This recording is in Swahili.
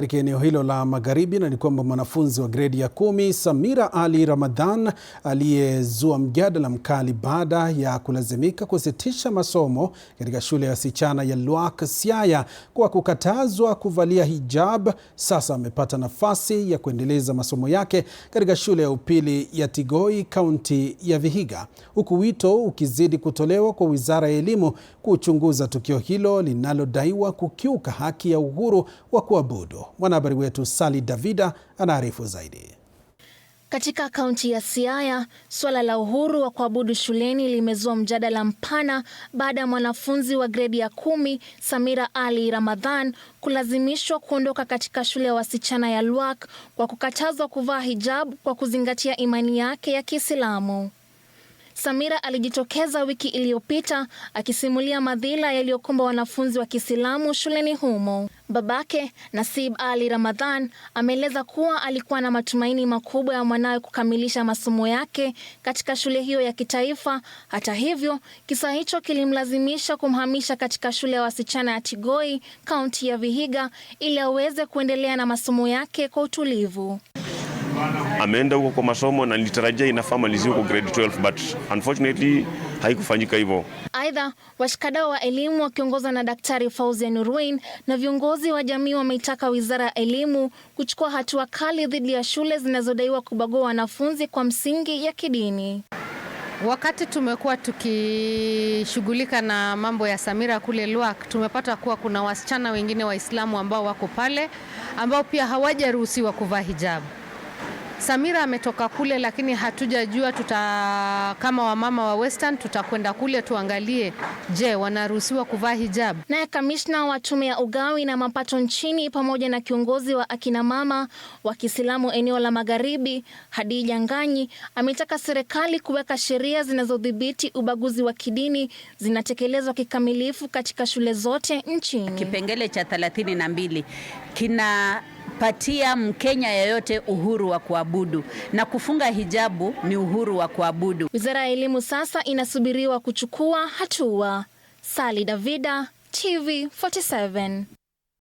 Katika eneo hilo la magharibi, na ni kwamba mwanafunzi wa gredi ya 10 Samira Ali Ramadhan aliyezua mjadala mkali baada ya kulazimika kusitisha masomo katika shule ya wasichana ya Lwak Siaya kwa kukatazwa kuvalia hijab, sasa amepata nafasi ya kuendeleza masomo yake katika shule ya upili ya Tigoi, kaunti ya Vihiga, huku wito ukizidi kutolewa kwa Wizara ya Elimu kuchunguza tukio hilo linalodaiwa kukiuka haki ya uhuru wa kuabudu. Mwanahabari wetu Sally Davida anaarifu zaidi. Katika kaunti ya Siaya, suala la uhuru wa kuabudu shuleni limezua mjadala mpana baada ya mwanafunzi wa gredi ya 10 Samira Ali Ramadhan kulazimishwa kuondoka katika shule ya wasichana ya Lwak kwa kukatazwa kuvaa hijab kwa kuzingatia imani yake ya Kiislamu. Samira alijitokeza wiki iliyopita akisimulia madhila yaliyokumba wanafunzi wa Kiislamu shuleni humo. Babake, Nasib Ali Ramadhan, ameeleza kuwa alikuwa na matumaini makubwa ya mwanawe kukamilisha masomo yake katika shule hiyo ya kitaifa. Hata hivyo, kisa hicho kilimlazimisha kumhamisha katika shule ya wasichana ya Tigoi, kaunti ya Vihiga, ili aweze kuendelea na masomo yake kwa utulivu. Ameenda huko kwa masomo na nilitarajia inafaa malizie huko grade 12, but unfortunately haikufanyika hivyo. Aidha, washikadau wa elimu wakiongozwa na Daktari Fauzia Nurudin na viongozi wa jamii wameitaka Wizara ya Elimu kuchukua hatua kali dhidi ya shule zinazodaiwa kubagua wanafunzi kwa msingi ya kidini. Wakati tumekuwa tukishughulika na mambo ya Samira kule Lwak, tumepata kuwa kuna wasichana wengine Waislamu ambao wako pale ambao pia hawajaruhusiwa kuvaa hijabu. Samira ametoka kule, lakini hatujajua kama wamama wa Western tutakwenda kule tuangalie, je, wanaruhusiwa kuvaa hijab. Naye kamishna wa tume ya ugawi na mapato nchini pamoja na kiongozi wa akina mama wa Kiislamu eneo la magharibi, Hadija Nganyi, ametaka serikali kuweka sheria zinazodhibiti ubaguzi wa kidini zinatekelezwa kikamilifu katika shule zote nchini. Kipengele cha 32 kinapatia Mkenya yeyote uhuru wa kuabudu, na kufunga hijabu ni uhuru wa kuabudu. Wizara ya Elimu sasa inasubiriwa kuchukua hatua. Sally Davida, TV 47.